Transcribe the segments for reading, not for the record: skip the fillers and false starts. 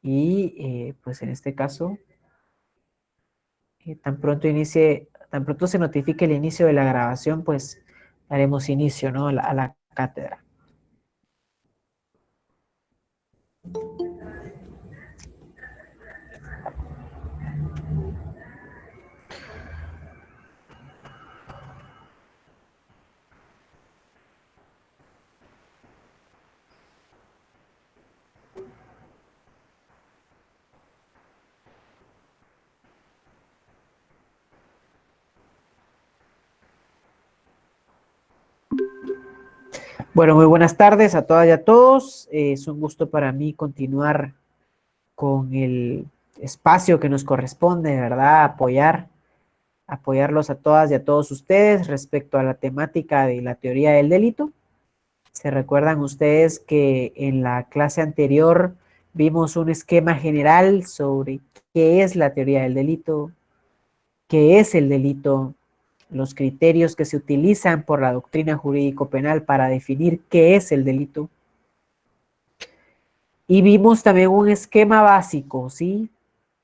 y pues en este caso, tan pronto se notifique el inicio de la grabación, pues daremos inicio, ¿no?, a la cátedra. Bueno, muy buenas tardes a todas y a todos. Es un gusto para mí continuar con el espacio que nos corresponde, ¿verdad? Apoyarlos a todas y a todos ustedes respecto a la temática de la teoría del delito. ¿Se recuerdan ustedes que en la clase anterior vimos un esquema general sobre qué es la teoría del delito, qué es el delito, los criterios que se utilizan por la doctrina jurídico-penal para definir qué es el delito? Y vimos también un esquema básico, ¿sí?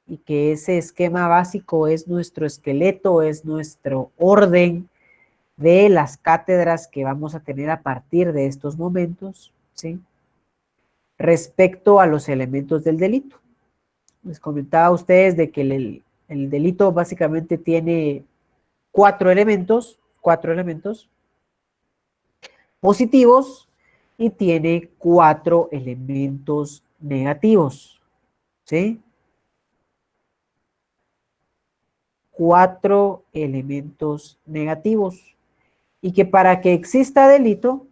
Y que ese esquema básico es nuestro esqueleto, es nuestro orden de las cátedras que vamos a tener a partir de estos momentos, ¿sí?, respecto a los elementos del delito. Les comentaba a ustedes de que el delito básicamente tiene cuatro elementos positivos y tiene cuatro elementos negativos, ¿sí? Cuatro elementos negativos. Y que para que exista delito,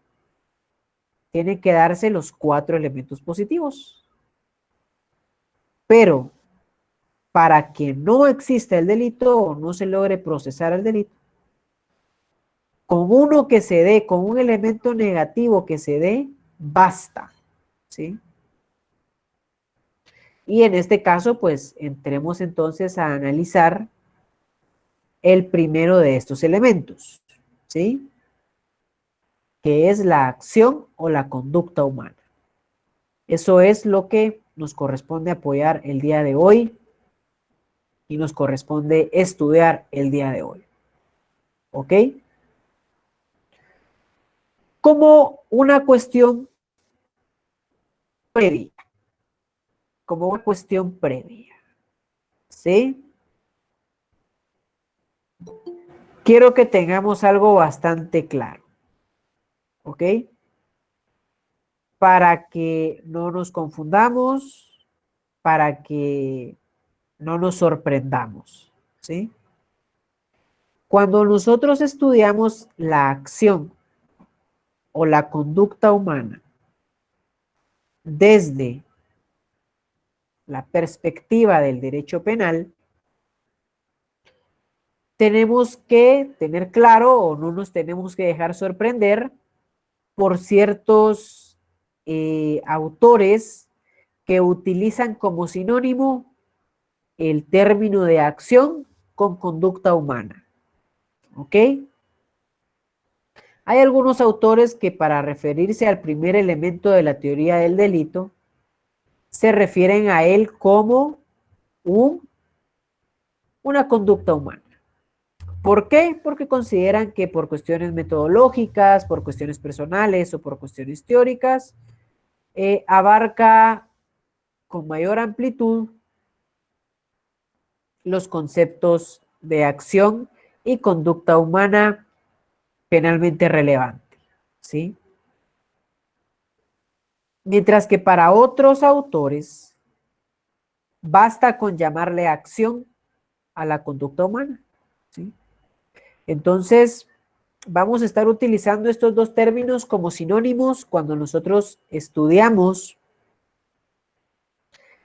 tienen que darse los cuatro elementos positivos. Pero para que no exista el delito o no se logre procesar el delito, con uno que se dé, con un elemento negativo que se dé, basta, ¿sí? Y en este caso, pues, entremos entonces a analizar el primero de estos elementos, ¿sí?, que es la acción o la conducta humana. Eso es lo que nos corresponde apoyar el día de hoy y nos corresponde estudiar el día de hoy. ¿Ok? Como una cuestión previa. Como una cuestión previa. ¿Sí? Quiero que tengamos algo bastante claro. ¿Ok? Para que no nos confundamos, para que no nos sorprendamos. ¿Sí? Cuando nosotros estudiamos la acción o la conducta humana desde la perspectiva del derecho penal, tenemos que tener claro o no nos tenemos que dejar sorprender por ciertos autores que utilizan como sinónimo el término de acción con conducta humana. ¿Ok? Hay algunos autores que para referirse al primer elemento de la teoría del delito se refieren a él como una conducta humana. ¿Por qué? Porque consideran que por cuestiones metodológicas, por cuestiones personales o por cuestiones teóricas, abarca con mayor amplitud los conceptos de acción y conducta humana penalmente relevante, ¿sí? Mientras que para otros autores basta con llamarle acción a la conducta humana, ¿sí? Entonces, vamos a estar utilizando estos dos términos como sinónimos cuando nosotros estudiamos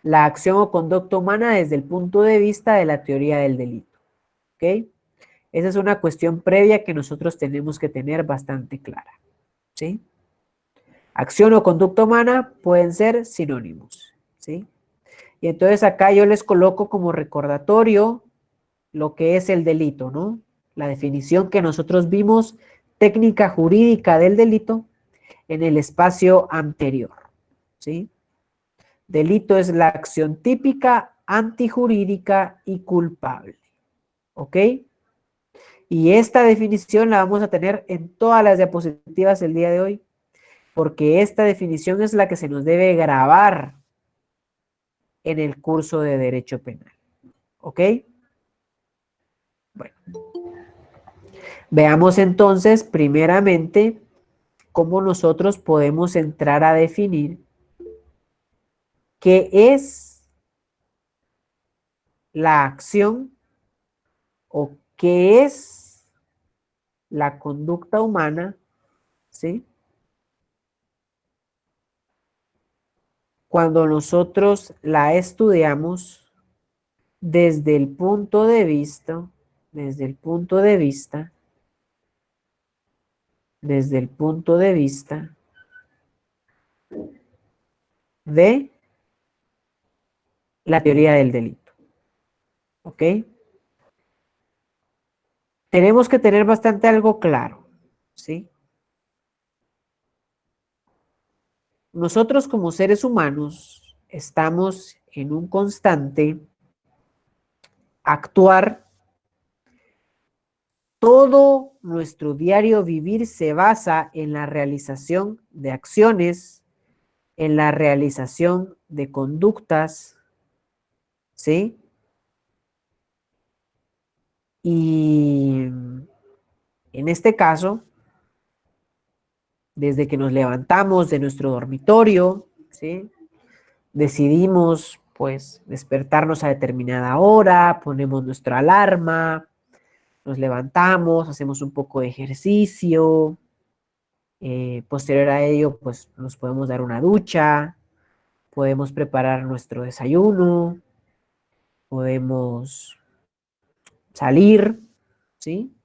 la acción o conducta humana desde el punto de vista de la teoría del delito. ¿Ok? Esa es una cuestión previa que nosotros tenemos que tener bastante clara. ¿Sí? Acción o conducta humana pueden ser sinónimos. ¿Sí? Y entonces acá yo les coloco como recordatorio lo que es el delito, ¿no? La definición que nosotros vimos, técnica jurídica del delito, en el espacio anterior, ¿sí? Delito es la acción típica, antijurídica y culpable. ¿Ok? Y esta definición la vamos a tener en todas las diapositivas el día de hoy, porque esta definición es la que se nos debe grabar en el curso de Derecho Penal. ¿Ok? Bueno, veamos entonces primeramente cómo nosotros podemos entrar a definir qué es la acción o qué es la conducta humana, ¿sí? Cuando nosotros la estudiamos desde el punto de vista, desde el punto de vista, desde el punto de vista de la teoría del delito. ¿Ok? Tenemos que tener bastante algo claro, ¿sí? Nosotros como seres humanos estamos en un constante actuar. Todo nuestro diario vivir se basa en la realización de acciones, en la realización de conductas, ¿sí? Y en este caso, desde que nos levantamos de nuestro dormitorio, ¿sí? Decidimos, pues, despertarnos a determinada hora, ponemos nuestra alarma, nos levantamos, hacemos un poco de ejercicio, posterior a ello, pues, nos podemos dar una ducha, podemos preparar nuestro desayuno, podemos salir, ¿sí?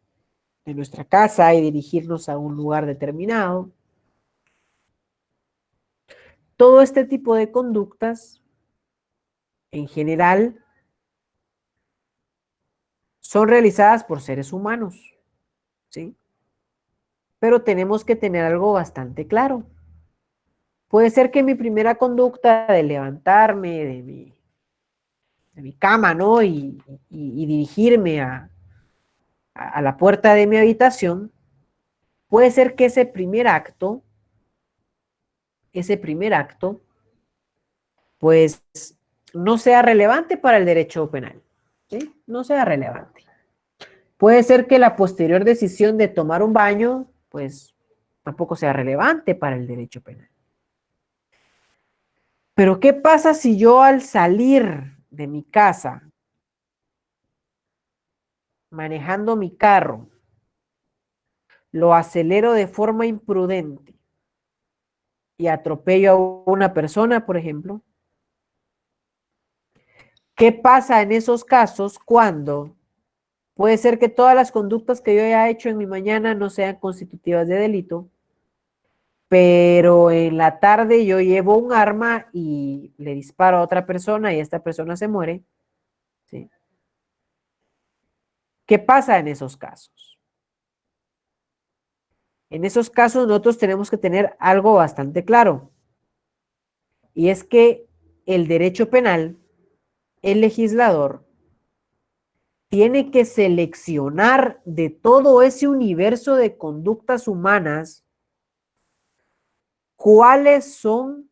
De nuestra casa y dirigirnos a un lugar determinado. Todo este tipo de conductas, en general, son realizadas por seres humanos, ¿sí? Pero tenemos que tener algo bastante claro. Puede ser que mi primera conducta de levantarme de mi cama, ¿no? Y dirigirme a la puerta de mi habitación, puede ser que ese primer acto, pues no sea relevante para el derecho penal, ¿sí? No sea relevante. Puede ser que la posterior decisión de tomar un baño, pues tampoco sea relevante para el derecho penal. Pero ¿qué pasa si yo al salir de mi casa, manejando mi carro, lo acelero de forma imprudente y atropello a una persona, por ejemplo? ¿Qué pasa en esos casos cuando puede ser que todas las conductas que yo haya hecho en mi mañana no sean constitutivas de delito, pero en la tarde yo llevo un arma y le disparo a otra persona y esta persona se muere? ¿Sí? ¿Qué pasa en esos casos? En esos casos nosotros tenemos que tener algo bastante claro, y es que el derecho penal, el legislador, tiene que seleccionar de todo ese universo de conductas humanas cuáles son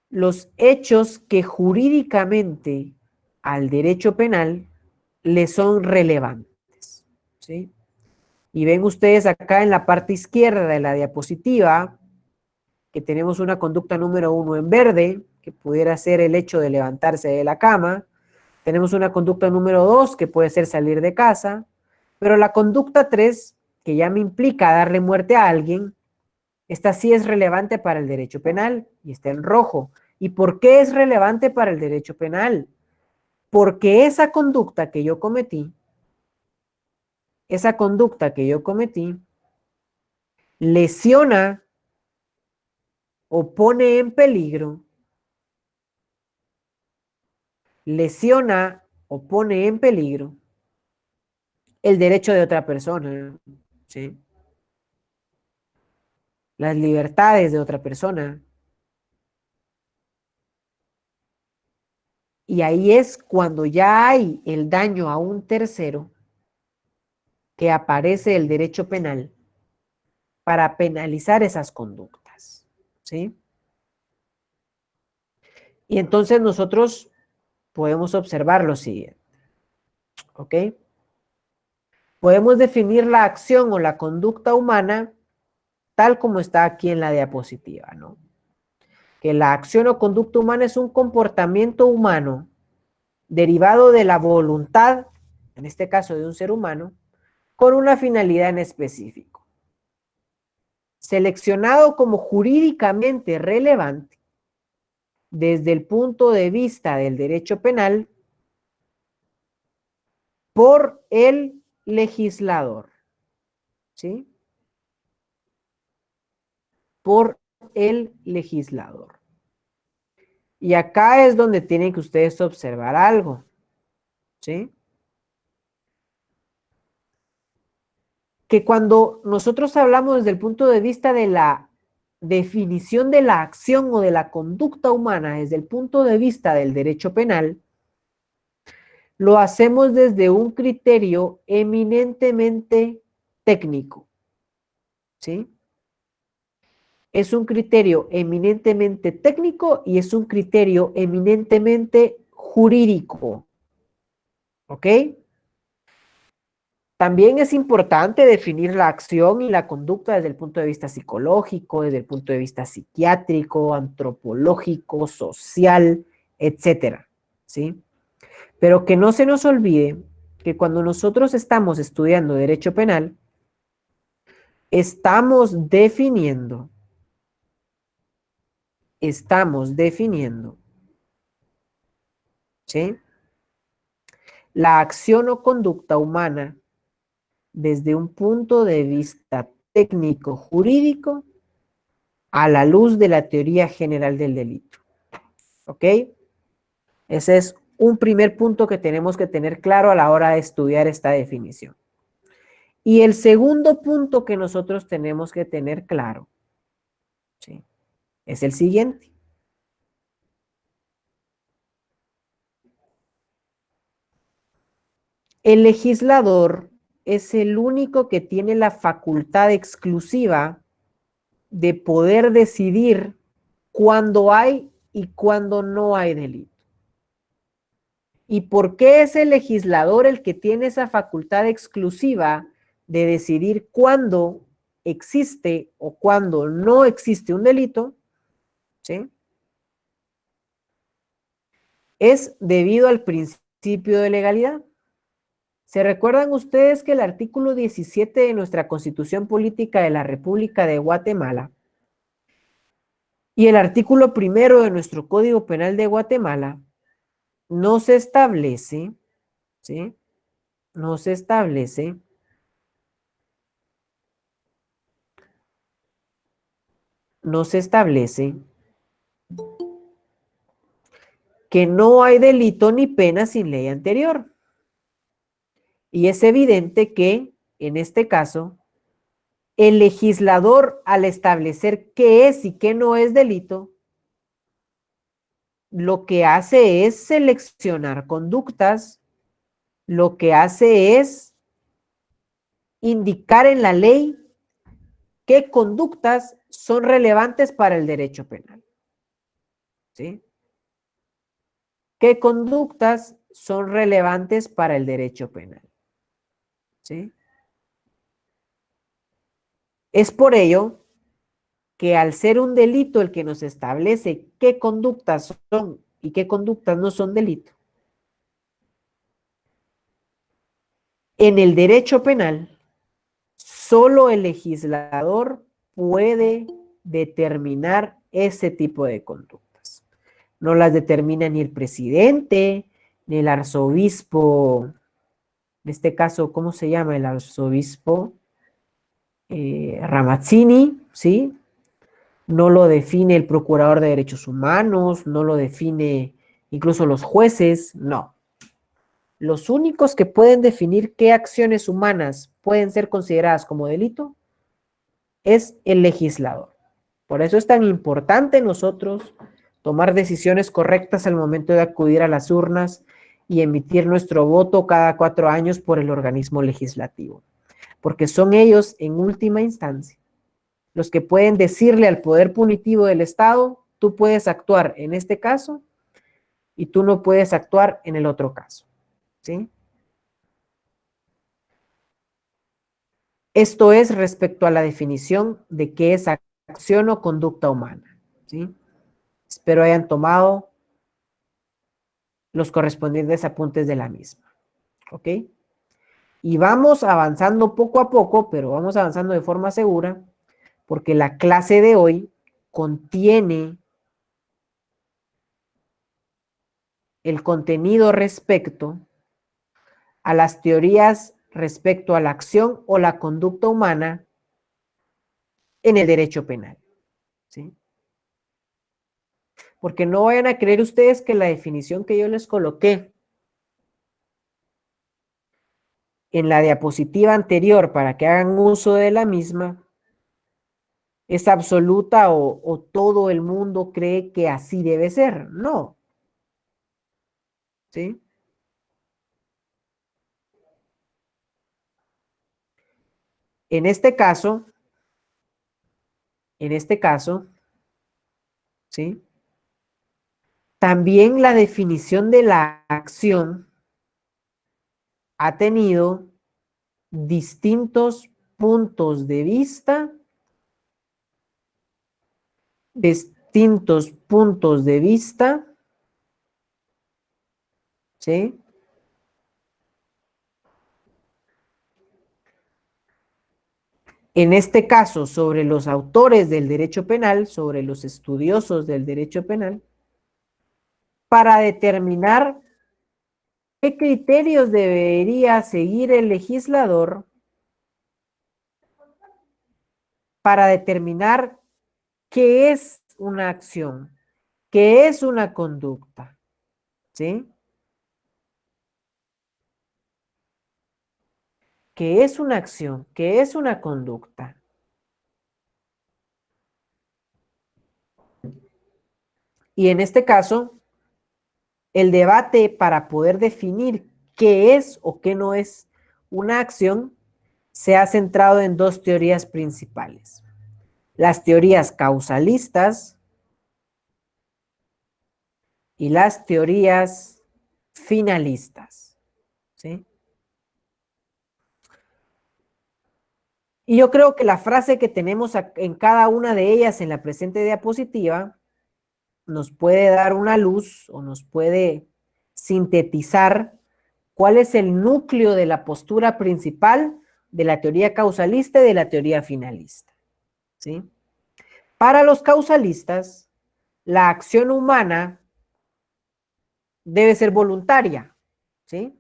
los hechos que jurídicamente al derecho penal le son relevantes, ¿sí? Y ven ustedes acá en la parte izquierda de la diapositiva que tenemos una conducta número 1 en verde, que pudiera ser el hecho de levantarse de la cama. Tenemos una conducta número 2, que puede ser salir de casa. Pero la conducta 3, que ya me implica darle muerte a alguien, esta sí es relevante para el derecho penal y está en rojo. ¿Y por qué es relevante para el derecho penal? Porque esa conducta que yo cometí, lesiona o pone en peligro, lesiona o pone en peligro el derecho de otra persona. ¿sí? Las libertades de otra persona. Y ahí es cuando ya hay el daño a un tercero que aparece el derecho penal para penalizar esas conductas, ¿sí? Y entonces nosotros podemos observar lo siguiente, ¿ok? Podemos definir la acción o la conducta humana tal como está aquí en la diapositiva, ¿no? Que la acción o conducta humana es un comportamiento humano derivado de la voluntad, en este caso de un ser humano, con una finalidad en específico, seleccionado como jurídicamente relevante desde el punto de vista del derecho penal por el legislador, ¿sí? Por el legislador. Y acá es donde tienen que ustedes observar algo, ¿sí? Que cuando nosotros hablamos desde el punto de vista de la definición de la acción o de la conducta humana desde el punto de vista del derecho penal, lo hacemos desde un criterio eminentemente técnico, ¿sí? Es un criterio eminentemente técnico y es un criterio eminentemente jurídico, ¿ok? También es importante definir la acción y la conducta desde el punto de vista psicológico, desde el punto de vista psiquiátrico, antropológico, social, etcétera, ¿sí? Pero que no se nos olvide que cuando nosotros estamos estudiando derecho penal, estamos definiendo, ¿sí? La acción o conducta humana desde un punto de vista técnico jurídico a la luz de la teoría general del delito. ¿Ok? Ese es un primer punto que tenemos que tener claro a la hora de estudiar esta definición. Y el segundo punto que nosotros tenemos que tener claro, ¿sí?, es el siguiente. El legislador es el único que tiene la facultad exclusiva de poder decidir cuándo hay y cuándo no hay delito. ¿Y por qué es el legislador el que tiene esa facultad exclusiva de decidir cuándo existe o cuándo no existe un delito? ¿Sí? Es debido al principio de legalidad. ¿Se recuerdan ustedes que el artículo 17 de nuestra Constitución Política de la República de Guatemala y el artículo 1 de nuestro Código Penal de Guatemala nos establece, ¿sí?, nos establece que no hay delito ni pena sin ley anterior. Y es evidente que, en este caso, el legislador, al establecer qué es y qué no es delito, lo que hace es seleccionar conductas, lo que hace es indicar en la ley qué conductas son relevantes para el derecho penal. ¿Sí? ¿Qué conductas son relevantes para el derecho penal? ¿Sí? Es por ello que al ser un delito el que nos establece qué conductas son y qué conductas no son delito, en el derecho penal, solo el legislador puede determinar ese tipo de conductas. No las determina ni el presidente, ni el arzobispo, en este caso, ¿cómo se llama? El arzobispo Ramazzini, ¿sí? No lo define el procurador de derechos humanos, no lo define incluso los jueces, no. Los únicos que pueden definir qué acciones humanas pueden ser consideradas como delito es el legislador. Por eso es tan importante nosotros tomar decisiones correctas al momento de acudir a las urnas y emitir nuestro voto cada 4 años por el organismo legislativo. Porque son ellos, en última instancia, los que pueden decirle al poder punitivo del Estado, tú puedes actuar en este caso y tú no puedes actuar en el otro caso. ¿Sí? Esto es respecto a la definición de qué es acción o conducta humana. ¿Sí? Espero hayan tomado los correspondientes apuntes de la misma. ¿Ok? Y vamos avanzando poco a poco, pero vamos avanzando de forma segura, porque la clase de hoy contiene el contenido respecto a las teorías respecto a la acción o la conducta humana en el derecho penal. ¿Sí? Porque no vayan a creer ustedes que la definición que yo les coloqué en la diapositiva anterior para que hagan uso de la misma es absoluta o todo el mundo cree que así debe ser. No. ¿Sí? En este caso, ¿sí? También la definición de la acción ha tenido distintos puntos de vista, ¿sí? En este caso, sobre los autores del derecho penal, sobre los estudiosos del derecho penal, para determinar qué criterios debería seguir el legislador para determinar qué es una acción, qué es una conducta, ¿sí? ¿Qué es una acción? ¿Qué es una conducta? Y en este caso, el debate para poder definir qué es o qué no es una acción se ha centrado en dos teorías principales. Las teorías causalistas y las teorías finalistas, ¿sí? Y yo creo que la frase que tenemos en cada una de ellas en la presente diapositiva nos puede dar una luz o nos puede sintetizar cuál es el núcleo de la postura principal de la teoría causalista y de la teoría finalista, ¿sí? Para los causalistas, la acción humana debe ser voluntaria, ¿sí?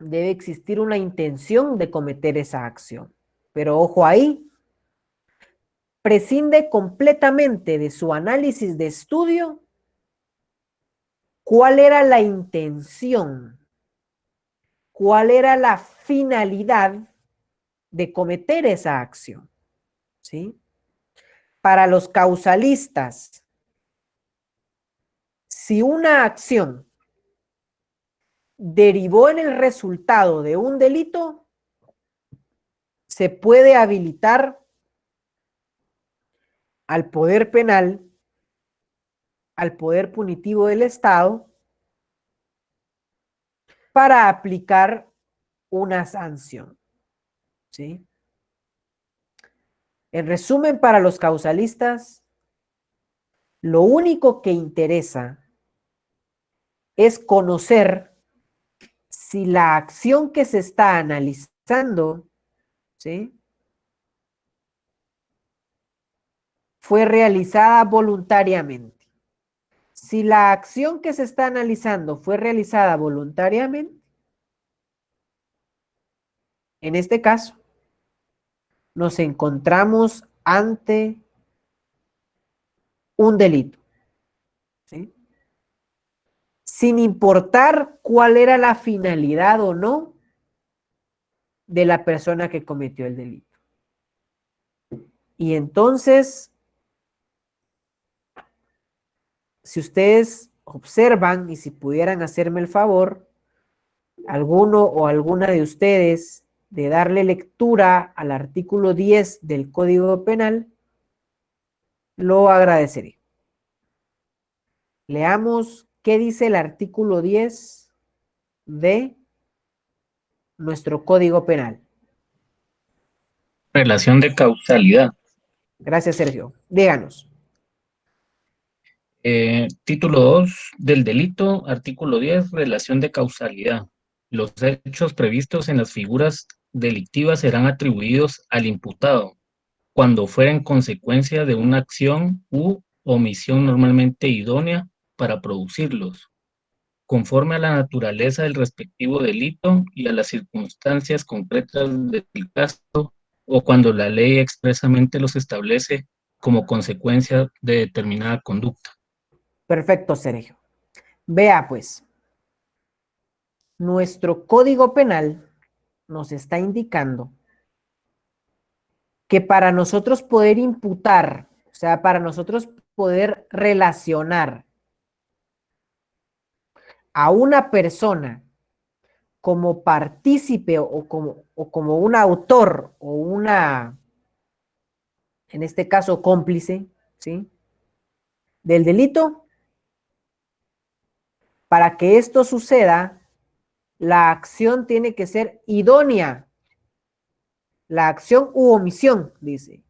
Debe existir una intención de cometer esa acción. Pero ojo ahí, prescinde completamente de su análisis de estudio cuál era la intención, cuál era la finalidad de cometer esa acción, ¿sí? Para los causalistas, si una acción derivó en el resultado de un delito, se puede habilitar al poder penal, al poder punitivo del Estado, para aplicar una sanción, ¿sí? En resumen, para los causalistas, lo único que interesa es conocer si la acción que se está analizando, ¿sí?, fue realizada voluntariamente. Si la acción que se está analizando fue realizada voluntariamente, en este caso, nos encontramos ante un delito, ¿sí? Sin importar cuál era la finalidad o no de la persona que cometió el delito. Y entonces, si ustedes observan y si pudieran hacerme el favor, alguno o alguna de ustedes, de darle lectura al artículo 10 del Código Penal, lo agradeceré. Leamos qué dice el artículo 10 de nuestro Código Penal. Relación de causalidad. Gracias, Sergio. Díganos. Título 2 del delito, artículo 10, relación de causalidad. Los hechos previstos en las figuras delictivas serán atribuidos al imputado cuando fueren consecuencia de una acción u omisión normalmente idónea para producirlos, conforme a la naturaleza del respectivo delito y a las circunstancias concretas del caso, o cuando la ley expresamente los establece como consecuencia de determinada conducta. Perfecto, Sergio. Vea, pues, nuestro Código Penal nos está indicando que para nosotros poder imputar, o sea, para nosotros poder relacionar a una persona como partícipe o como un autor o una, en este caso, cómplice, ¿sí? Del delito, para que esto suceda, la acción tiene que ser idónea. La acción u omisión, dice,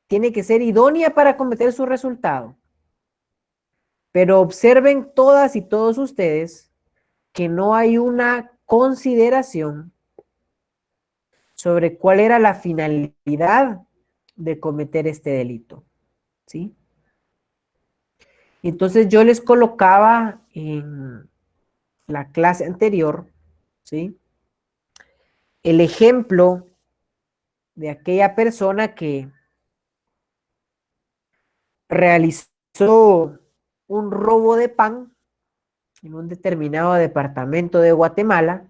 tiene que ser idónea para cometer su resultado. Pero observen todas y todos ustedes que no hay una consideración sobre cuál era la finalidad de cometer este delito, ¿sí? Entonces yo les colocaba en la clase anterior, ¿sí? El ejemplo de aquella persona que realizó un robo de pan en un determinado departamento de Guatemala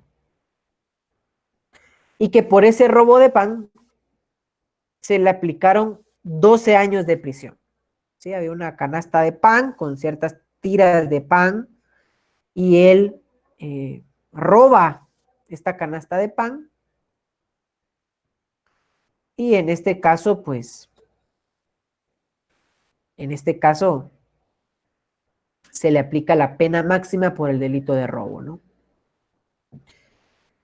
y que por ese robo de pan se le aplicaron 12 años de prisión. ¿Sí? Había una canasta de pan con ciertas tiras de pan y él roba esta canasta de pan y en este caso, pues, en este caso se le aplica la pena máxima por el delito de robo, ¿no?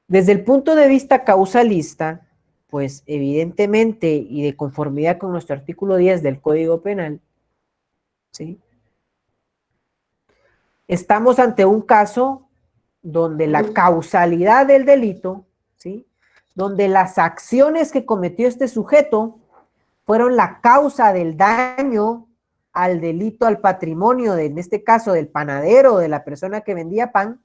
Desde el punto de vista causalista, pues evidentemente y de conformidad con nuestro artículo 10 del Código Penal, ¿sí? Estamos ante un caso donde la causalidad del delito, ¿sí? Donde las acciones que cometió este sujeto fueron la causa del daño al delito, al patrimonio, en este caso del panadero, de la persona que vendía pan,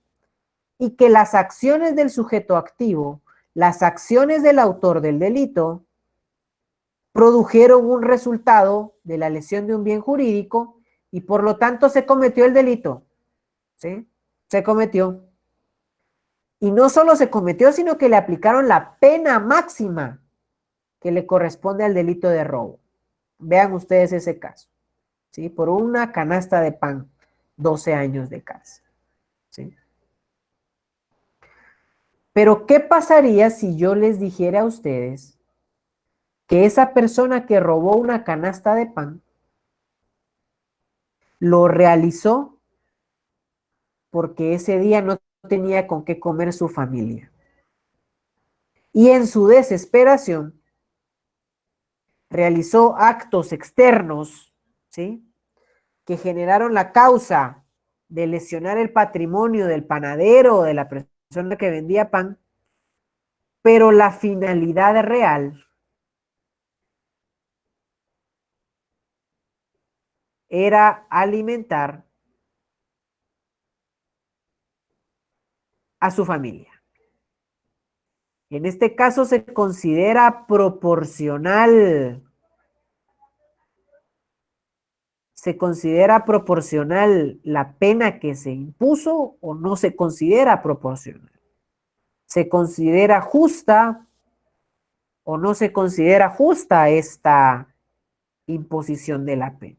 y que las acciones del sujeto activo, las acciones del autor del delito, produjeron un resultado de la lesión de un bien jurídico y por lo tanto se cometió el delito, ¿sí? Se cometió. Y no solo se cometió, sino que le aplicaron la pena máxima que le corresponde al delito de robo. Vean ustedes ese caso, ¿sí? Por una canasta de pan, 12 años de cárcel, ¿sí? Pero, ¿qué pasaría si yo les dijera a ustedes que esa persona que robó una canasta de pan lo realizó porque ese día no tenía con qué comer su familia? Y en su desesperación realizó actos externos, ¿sí? Que generaron la causa de lesionar el patrimonio del panadero o de la persona que vendía pan, pero la finalidad real era alimentar a su familia. En este caso se considera proporcional. ¿Se considera proporcional la pena que se impuso o no se considera proporcional? ¿Se considera justa o no se considera justa esta imposición de la pena.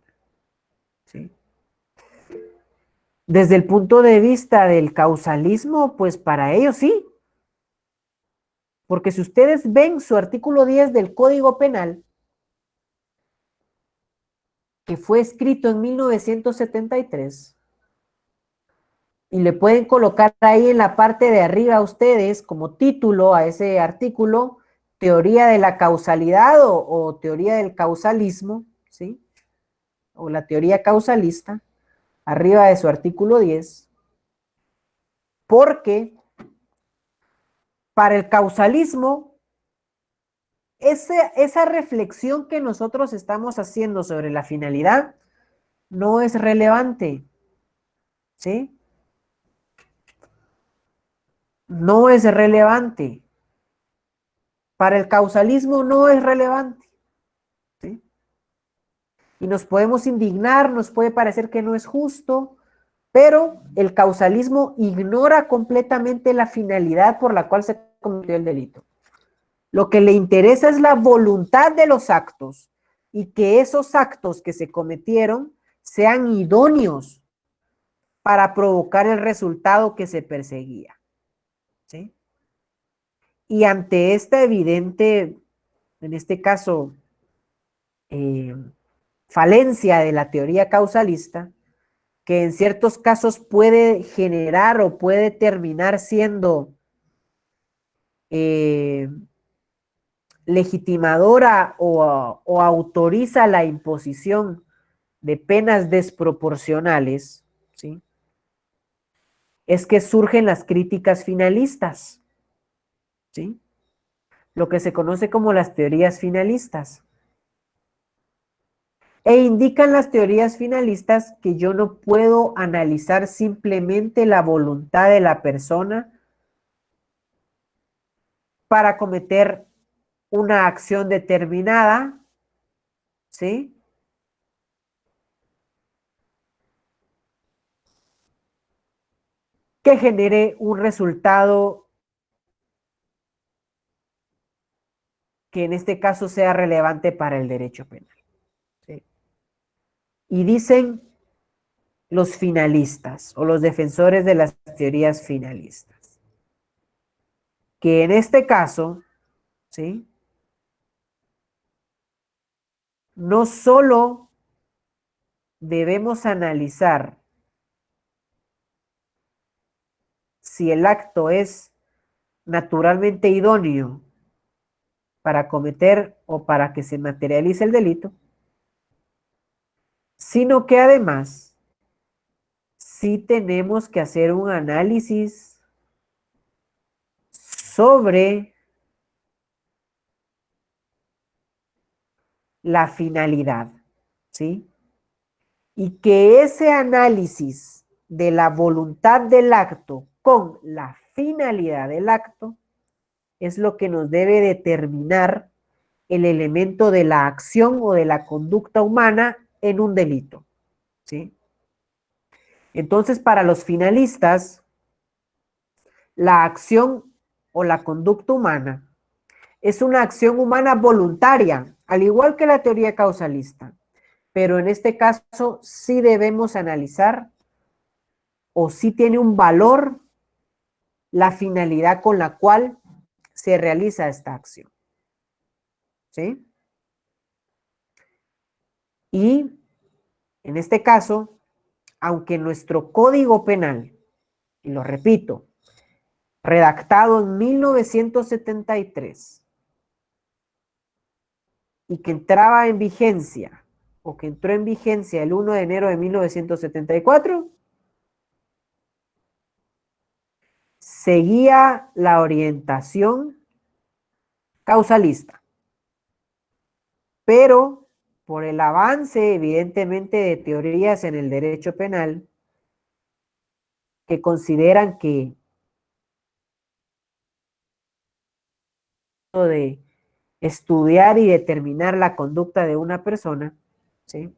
¿Sí? Desde el punto de vista del causalismo, pues para ellos sí. Porque si ustedes ven su artículo 10 del Código Penal, que fue escrito en 1973, y le pueden colocar ahí en la parte de arriba a ustedes como título a ese artículo, teoría de la causalidad o teoría del causalismo, ¿sí? O la teoría causalista, arriba de su artículo 10, porque para el causalismo, esa reflexión que nosotros estamos haciendo sobre la finalidad no es relevante, ¿sí? No es relevante. Para el causalismo no es relevante, ¿sí? Y nos podemos indignar, nos puede parecer que no es justo, pero el causalismo ignora completamente la finalidad por la cual se cometió el delito. Lo que le interesa es la voluntad de los actos y que esos actos que se cometieron sean idóneos para provocar el resultado que se perseguía, ¿sí? Y ante esta evidente, en este caso, falencia de la teoría causalista, que en ciertos casos puede generar o puede terminar siendo legitimadora o autoriza la imposición de penas desproporcionales, ¿sí? Es que surgen las críticas finalistas, ¿sí? Lo que se conoce como las teorías finalistas. E indican las teorías finalistas que yo no puedo analizar simplemente la voluntad de la persona para cometer una acción determinada, ¿sí? Que genere un resultado que en este caso sea relevante para el derecho penal, ¿sí? Y dicen los finalistas o los defensores de las teorías finalistas que en este caso, ¿sí? No solo debemos analizar si el acto es naturalmente idóneo para cometer o para que se materialice el delito, sino que además sí tenemos que hacer un análisis sobre la finalidad, ¿sí? Y que ese análisis de la voluntad del acto con la finalidad del acto es lo que nos debe determinar el elemento de la acción o de la conducta humana en un delito, ¿sí? Entonces, para los finalistas, la acción o la conducta humana es una acción humana voluntaria, al igual que la teoría causalista, pero en este caso sí debemos analizar o sí tiene un valor la finalidad con la cual se realiza esta acción, ¿sí? Y en este caso, aunque nuestro Código Penal, y lo repito, redactado en 1973 y que entraba en vigencia o que entró en vigencia el 1 de enero de 1974, seguía la orientación causalista, pero por el avance evidentemente de teorías en el derecho penal que consideran que de estudiar y determinar la conducta de una persona, ¿sí?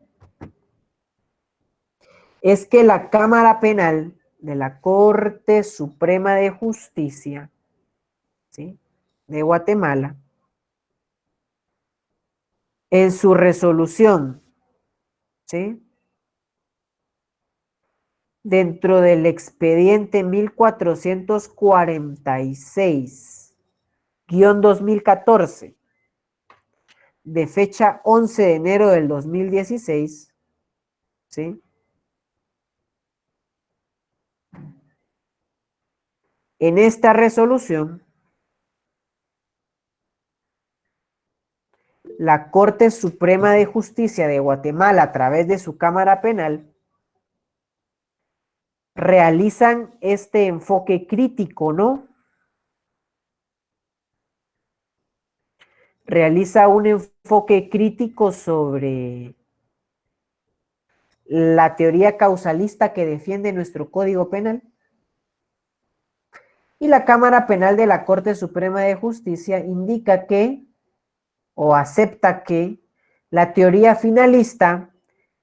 Es que la Cámara Penal de la Corte Suprema de Justicia, ¿sí? De Guatemala en su resolución, ¿sí? Dentro del expediente 1446-2014, de fecha 11 de enero del 2016, ¿sí? En esta resolución, la Corte Suprema de Justicia de Guatemala, a través de su Cámara Penal, realizan este enfoque crítico, ¿no? Realiza un enfoque crítico sobre la teoría causalista que defiende nuestro Código Penal. Y la Cámara Penal de la Corte Suprema de Justicia indica que, o acepta que, la teoría finalista,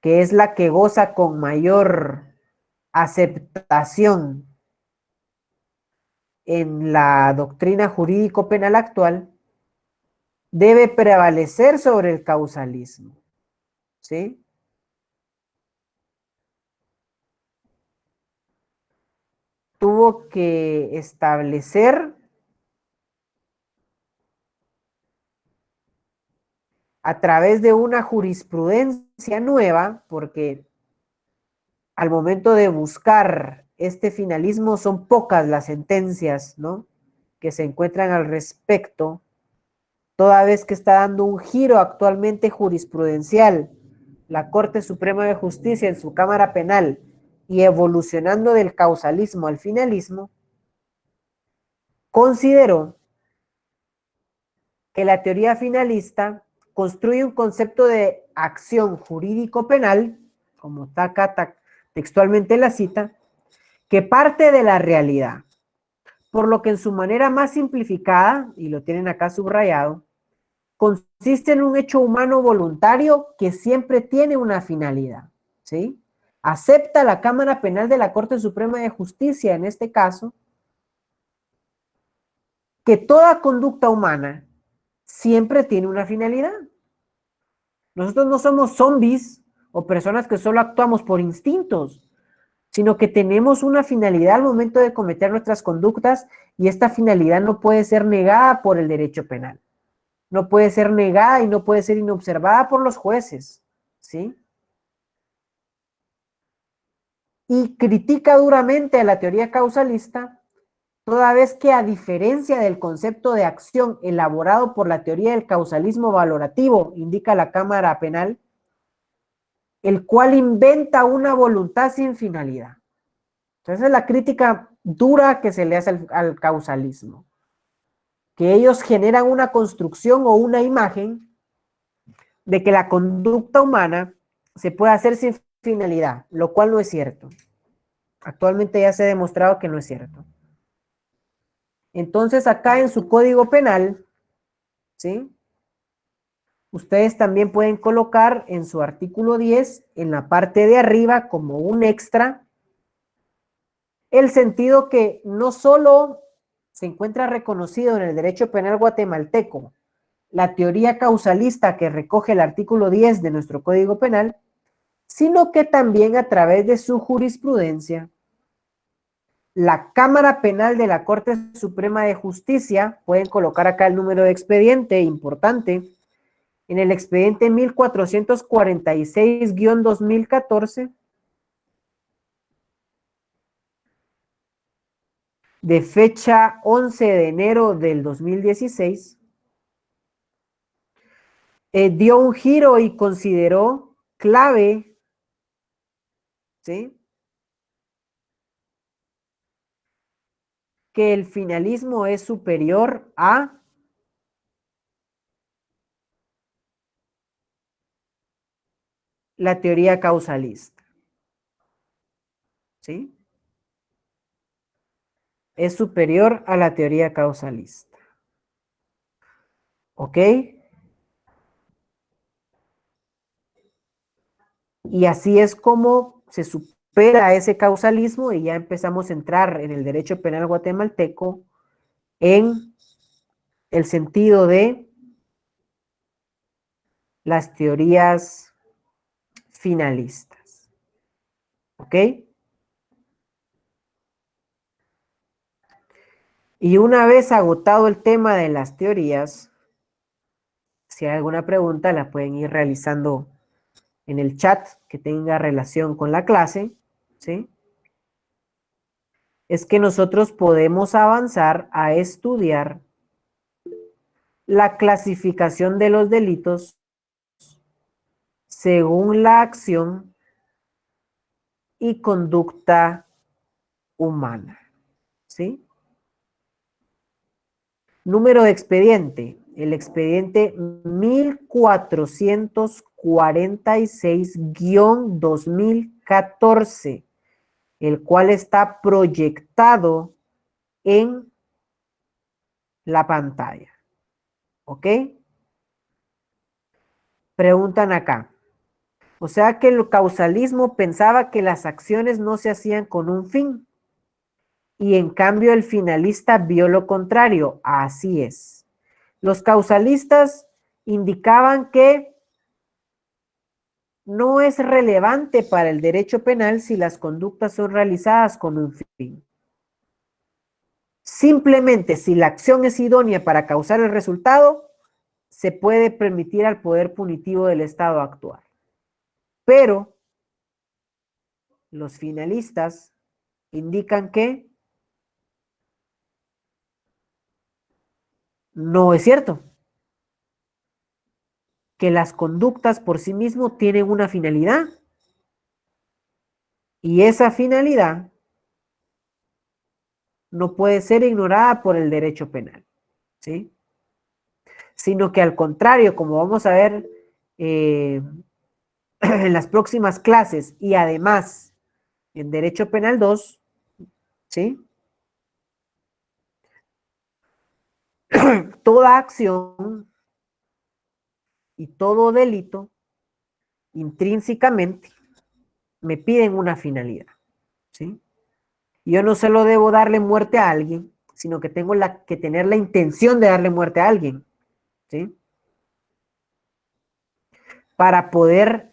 que es la que goza con mayor aceptación en la doctrina jurídico-penal actual, debe prevalecer sobre el causalismo, ¿sí? Tuvo que establecer a través de una jurisprudencia nueva, porque al momento de buscar este finalismo son pocas las sentencias, ¿no?, que se encuentran al respecto, toda vez que está dando un giro actualmente jurisprudencial la Corte Suprema de Justicia en su Cámara Penal y evolucionando del causalismo al finalismo, consideró que la teoría finalista construye un concepto de acción jurídico-penal, como está acá textualmente la cita, que parte de la realidad, por lo que en su manera más simplificada, y lo tienen acá subrayado, consiste en un hecho humano voluntario que siempre tiene una finalidad, ¿sí? Acepta la Cámara Penal de la Corte Suprema de Justicia, en este caso, que toda conducta humana siempre tiene una finalidad. Nosotros no somos zombies o personas que solo actuamos por instintos, sino que tenemos una finalidad al momento de cometer nuestras conductas y esta finalidad no puede ser negada por el derecho penal. No puede ser negada y no puede ser inobservada por los jueces, ¿sí? Y critica duramente a la teoría causalista, toda vez que, a diferencia del concepto de acción elaborado por la teoría del causalismo valorativo, indica la Cámara Penal, el cual inventa una voluntad sin finalidad. Entonces es la crítica dura que se le hace al causalismo, que ellos generan una construcción o una imagen de que la conducta humana se puede hacer sin finalidad, lo cual no es cierto. Actualmente ya se ha demostrado que no es cierto. Entonces acá en su Código Penal, ¿sí?, ustedes también pueden colocar en su artículo 10, en la parte de arriba, como un extra, el sentido que no solo se encuentra reconocido en el derecho penal guatemalteco la teoría causalista que recoge el artículo 10 de nuestro Código Penal, sino que también a través de su jurisprudencia, la Cámara Penal de la Corte Suprema de Justicia, pueden colocar acá el número de expediente, importante, en el expediente 1446-2014, de fecha 11 de enero del 2016, dio un giro y consideró clave, ¿sí?, que el finalismo es superior a la teoría causalista, ¿sí? Es superior a la teoría causalista, ¿ok? Y así es como se supera ese causalismo y ya empezamos a entrar en el derecho penal guatemalteco en el sentido de las teorías finalistas. ¿Ok? Y una vez agotado el tema de las teorías, si hay alguna pregunta, la pueden ir realizando en el chat que tenga relación con la clase, ¿sí? Es que nosotros podemos avanzar a estudiar la clasificación de los delitos según la acción y conducta humana, ¿sí? Número de expediente, el expediente 1446-2014, el cual está proyectado en la pantalla, ¿ok? Preguntan acá. O sea que el causalismo pensaba que las acciones no se hacían con un fin. Y en cambio el finalista vio lo contrario. Así es. Los causalistas indicaban que no es relevante para el derecho penal si las conductas son realizadas con un fin. Simplemente si la acción es idónea para causar el resultado, se puede permitir al poder punitivo del Estado actuar. Pero los finalistas indican que no es cierto, que las conductas por sí mismo tienen una finalidad y esa finalidad no puede ser ignorada por el derecho penal, ¿sí? Sino que al contrario, como vamos a ver en las próximas clases y además en Derecho Penal 2, ¿sí? Toda acción y todo delito intrínsecamente me piden una finalidad, ¿sí? Yo no solo debo darle muerte a alguien, sino que tengo que tener la intención de darle muerte a alguien, ¿sí? Para poder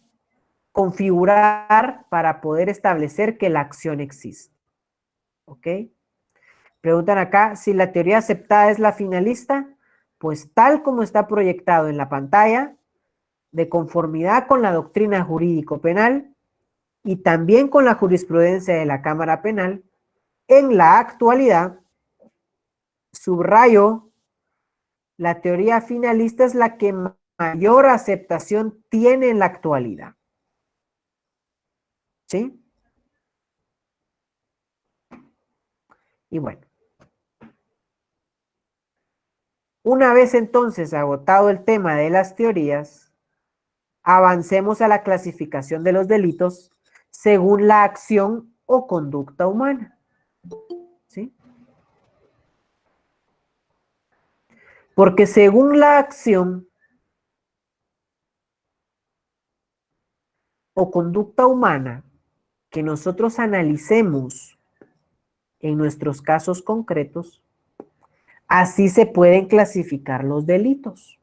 configurar, para poder establecer que la acción existe, ¿ok? Preguntan acá, si la teoría aceptada es la finalista, pues tal como está proyectado en la pantalla, de conformidad con la doctrina jurídico-penal y también con la jurisprudencia de la Cámara Penal, en la actualidad, subrayo, la teoría finalista es la que mayor aceptación tiene en la actualidad. ¿Sí? Y bueno. Una vez entonces agotado el tema de las teorías, avancemos a la clasificación de los delitos según la acción o conducta humana. ¿Sí? Porque según la acción o conducta humana que nosotros analicemos en nuestros casos concretos, así se pueden clasificar los delitos.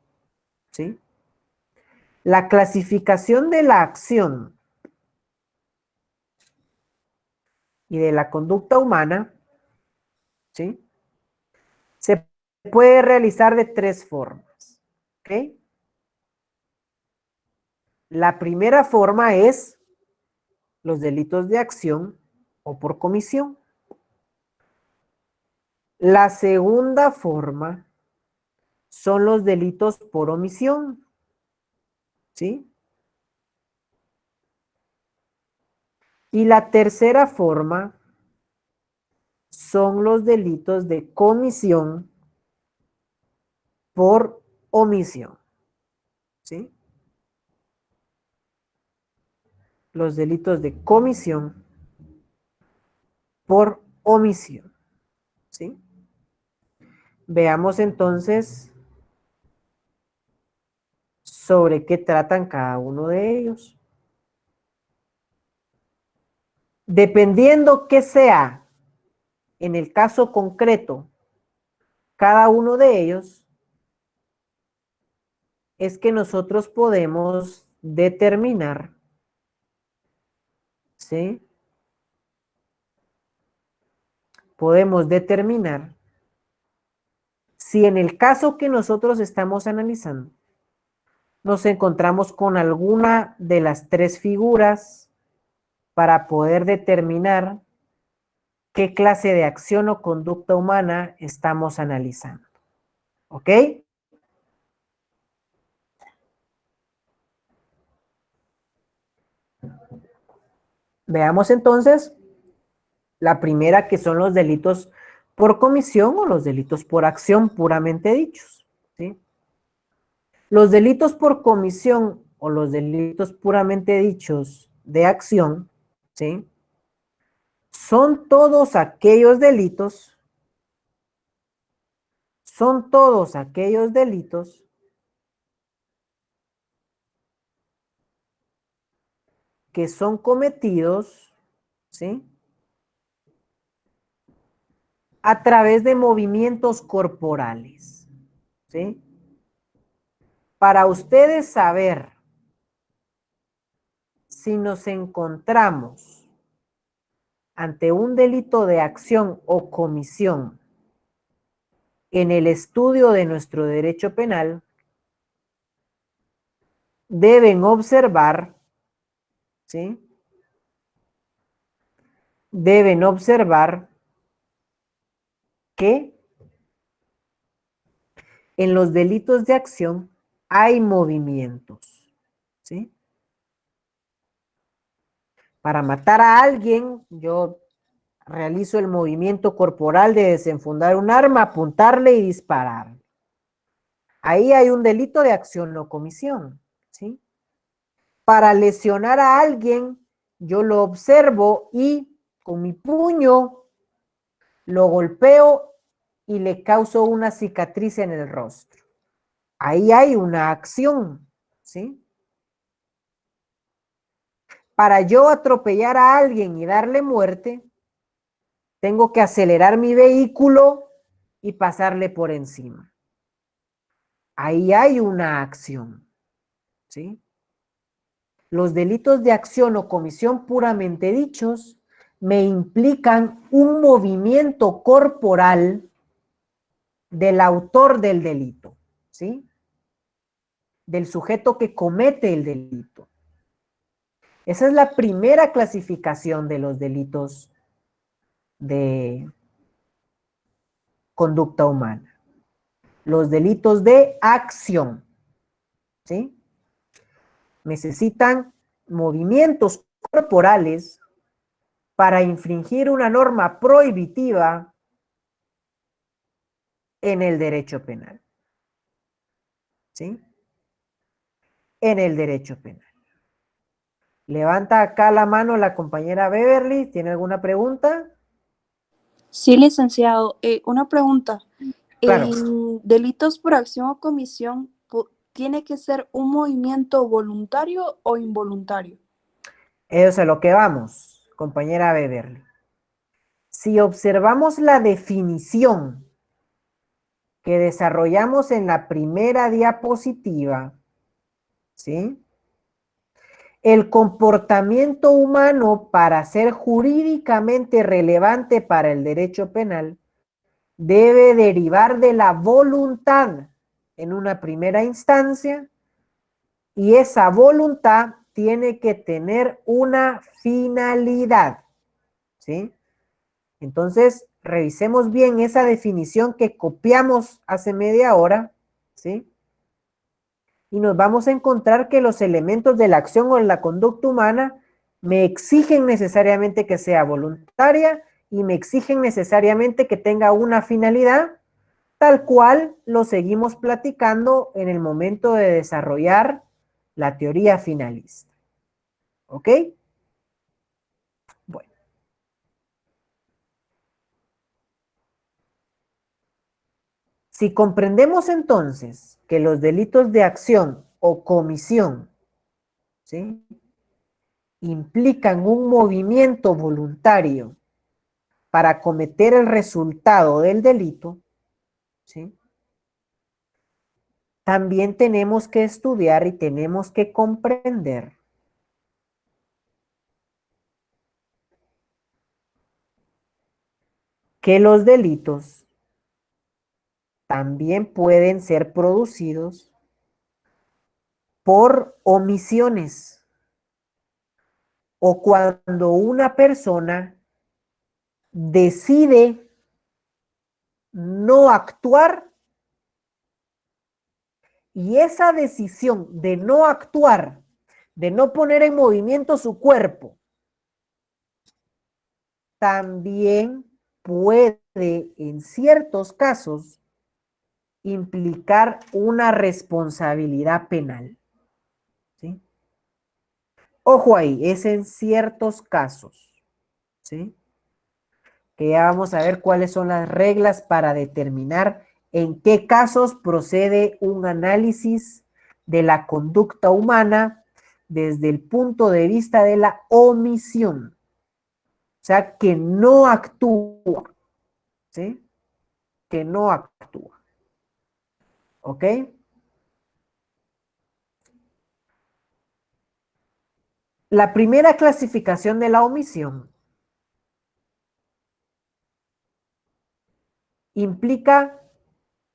¿Sí? La clasificación de la acción y de la conducta humana, ¿sí? Se puede realizar de tres formas. ¿Ok? La primera forma es los delitos de acción o por comisión. La segunda forma son los delitos por omisión. ¿Sí? Y la tercera forma son los delitos de comisión por omisión. ¿Sí? Los delitos de comisión por omisión. ¿Sí? Veamos entonces sobre qué tratan cada uno de ellos. Dependiendo qué sea, en el caso concreto, cada uno de ellos, es que nosotros podemos determinar, ¿sí? Podemos determinar si en el caso que nosotros estamos analizando nos encontramos con alguna de las tres figuras para poder determinar qué clase de acción o conducta humana estamos analizando. ¿Ok? Veamos entonces la primera, que son los delitos por comisión o los delitos por acción puramente dichos, ¿sí? Los delitos por comisión o los delitos puramente dichos de acción, ¿sí? Son todos aquellos delitos, que son cometidos, ¿sí? A través de movimientos corporales, ¿sí? Para ustedes saber si nos encontramos ante un delito de acción o comisión en el estudio de nuestro derecho penal, deben observar, ¿sí? Deben observar que en los delitos de acción hay movimientos, ¿sí? Para matar a alguien, yo realizo el movimiento corporal de desenfundar un arma, apuntarle y disparar. Ahí hay un delito de acción o comisión, ¿sí? Para lesionar a alguien, yo lo observo y con mi puño lo golpeo y le causo una cicatriz en el rostro. Ahí hay una acción, ¿sí? Para yo atropellar a alguien y darle muerte, tengo que acelerar mi vehículo y pasarle por encima. Ahí hay una acción, ¿sí? Los delitos de acción o comisión puramente dichos me implican un movimiento corporal del autor del delito, ¿sí? Del sujeto que comete el delito. Esa es la primera clasificación de los delitos de conducta humana. Los delitos de acción, ¿sí? Necesitan movimientos corporales para infringir una norma prohibitiva en el derecho penal, ¿sí? En el derecho penal. Levanta acá la mano la compañera Beverly. ¿Tiene alguna pregunta? Sí, licenciado. Una pregunta. Claro. ¿En delitos por acción o comisión tiene que ser un movimiento voluntario o involuntario? Eso es a lo que vamos, compañera Beverly. Si observamos la definición que desarrollamos en la primera diapositiva, ¿sí? El comportamiento humano, para ser jurídicamente relevante para el derecho penal, debe derivar de la voluntad en una primera instancia, y esa voluntad tiene que tener una finalidad, ¿sí? Entonces, revisemos bien esa definición que copiamos hace media hora, ¿sí? Y nos vamos a encontrar que los elementos de la acción o de la conducta humana me exigen necesariamente que sea voluntaria y me exigen necesariamente que tenga una finalidad, tal cual lo seguimos platicando en el momento de desarrollar la teoría finalista. ¿Ok? Bueno. Si comprendemos entonces que los delitos de acción o comisión, ¿sí?, implican un movimiento voluntario para cometer el resultado del delito, ¿sí?, también tenemos que estudiar y tenemos que comprender que los delitos también pueden ser producidos por omisiones o cuando una persona decide no actuar y esa decisión de no actuar, de no poner en movimiento su cuerpo, también puede en ciertos casos implicar una responsabilidad penal. ¿Sí? Ojo ahí, es en ciertos casos. ¿Sí? Que ya vamos a ver cuáles son las reglas para determinar en qué casos procede un análisis de la conducta humana desde el punto de vista de la omisión. O sea, que no actúa, ¿sí? Que no actúa. ¿Ok? La primera clasificación de la omisión implica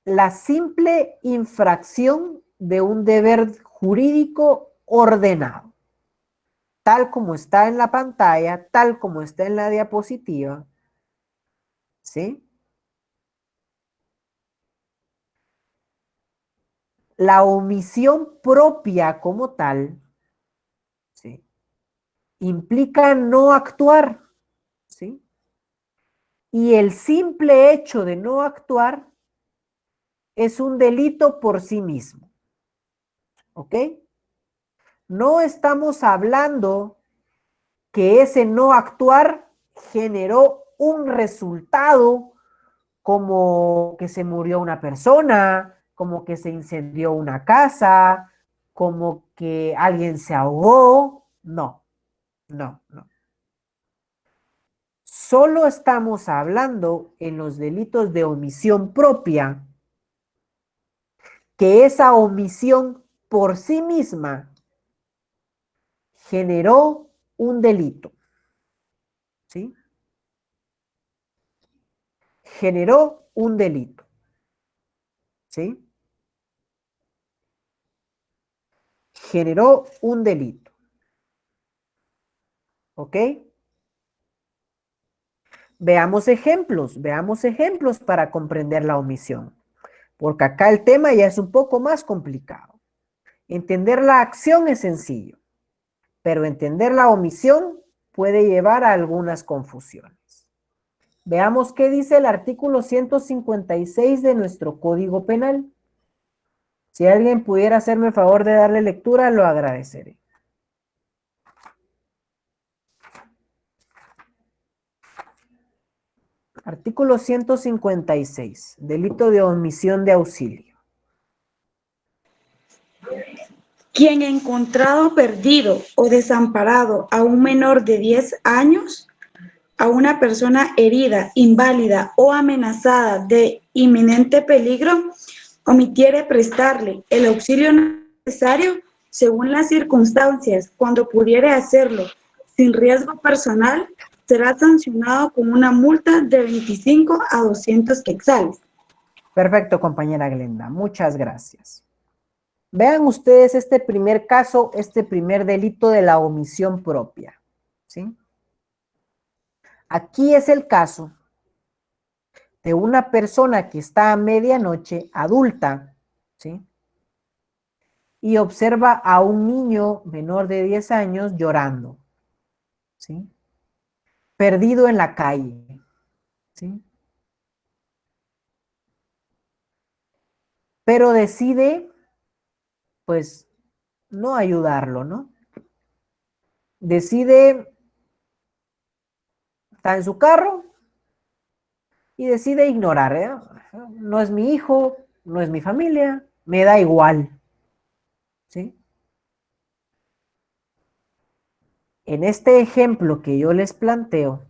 la simple infracción de un deber jurídico ordenado, tal como está en la pantalla, tal como está en la diapositiva, ¿sí? La omisión propia como tal, ¿sí? Implica no actuar, ¿sí? Y el simple hecho de no actuar es un delito por sí mismo, ¿ok? No estamos hablando que ese no actuar generó un resultado como que se murió una persona, como que se incendió una casa, como que alguien se ahogó. No, no, no. Solo estamos hablando en los delitos de omisión propia, que esa omisión por sí misma generó un delito, ¿sí? Generó un delito, ¿sí? Generó un delito, ¿ok? Veamos ejemplos para comprender la omisión, porque acá el tema ya es un poco más complicado. Entender la acción es sencillo, pero entender la omisión puede llevar a algunas confusiones. Veamos qué dice el artículo 156 de nuestro Código Penal. Si alguien pudiera hacerme el favor de darle lectura, lo agradeceré. Artículo 156, delito de omisión de auxilio. Quien encontrado perdido o desamparado a un menor de 10 años, a una persona herida, inválida o amenazada de inminente peligro, omitiere prestarle el auxilio necesario según las circunstancias, cuando pudiere hacerlo sin riesgo personal, será sancionado con una multa de 25 a 200 quetzales. Perfecto, compañera Glenda. Muchas gracias. Vean ustedes este primer caso, este primer delito de la omisión propia, ¿sí? Aquí es el caso de una persona que está a medianoche, adulta, ¿sí? Y observa a un niño menor de 10 años llorando, ¿sí? Perdido en la calle, ¿sí? Pero decide, pues, no ayudarlo, ¿no? Decide, está en su carro y decide ignorar, ¿eh? No es mi hijo, no es mi familia, me da igual, ¿sí? En este ejemplo que yo les planteo,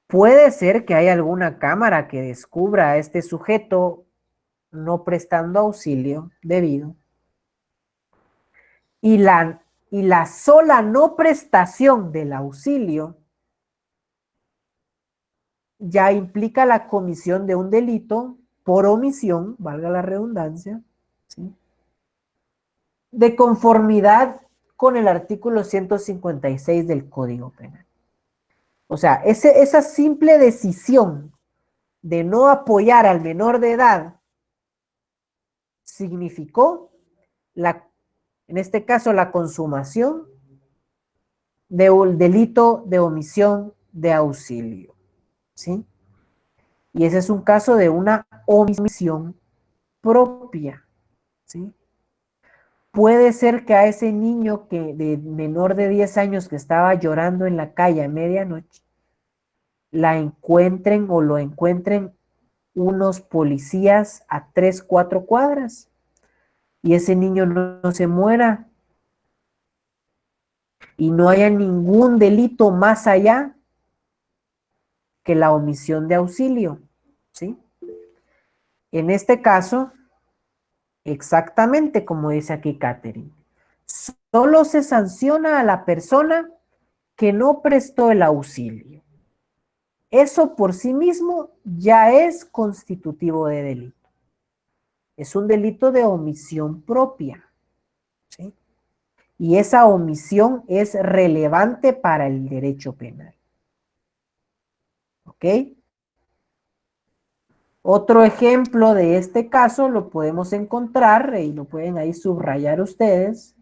puede ser que haya alguna cámara que descubra a este sujeto no prestando auxilio debido. Y la sola no prestación del auxilio ya implica la comisión de un delito por omisión, valga la redundancia, ¿sí?, de conformidad con el artículo 156 del Código Penal. O sea, esa simple decisión de no apoyar al menor de edad significó, en este caso, la consumación de un delito de omisión de auxilio, ¿sí? Y ese es un caso de una omisión propia, ¿sí? Puede ser que a ese niño de menor de 10 años que estaba llorando en la calle a medianoche, la encuentren o lo encuentren unos policías a 3, 4 cuadras y ese niño no se muera y no haya ningún delito más allá que la omisión de auxilio, ¿sí? En este caso, exactamente como dice aquí Catherine, solo se sanciona a la persona que no prestó el auxilio. Eso por sí mismo ya es constitutivo de delito. Es un delito de omisión propia, ¿sí? Y esa omisión es relevante para el derecho penal. ¿Ok? Otro ejemplo de este caso lo podemos encontrar, y lo pueden ahí subrayar ustedes,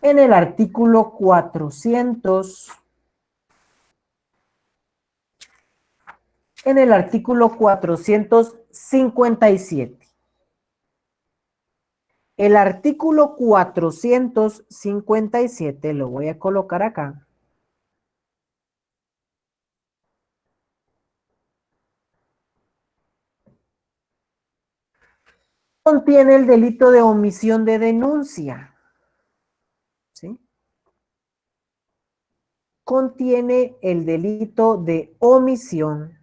en el artículo 457. El artículo 457, lo voy a colocar acá, contiene el delito de omisión de denuncia, ¿sí? Contiene el delito de omisión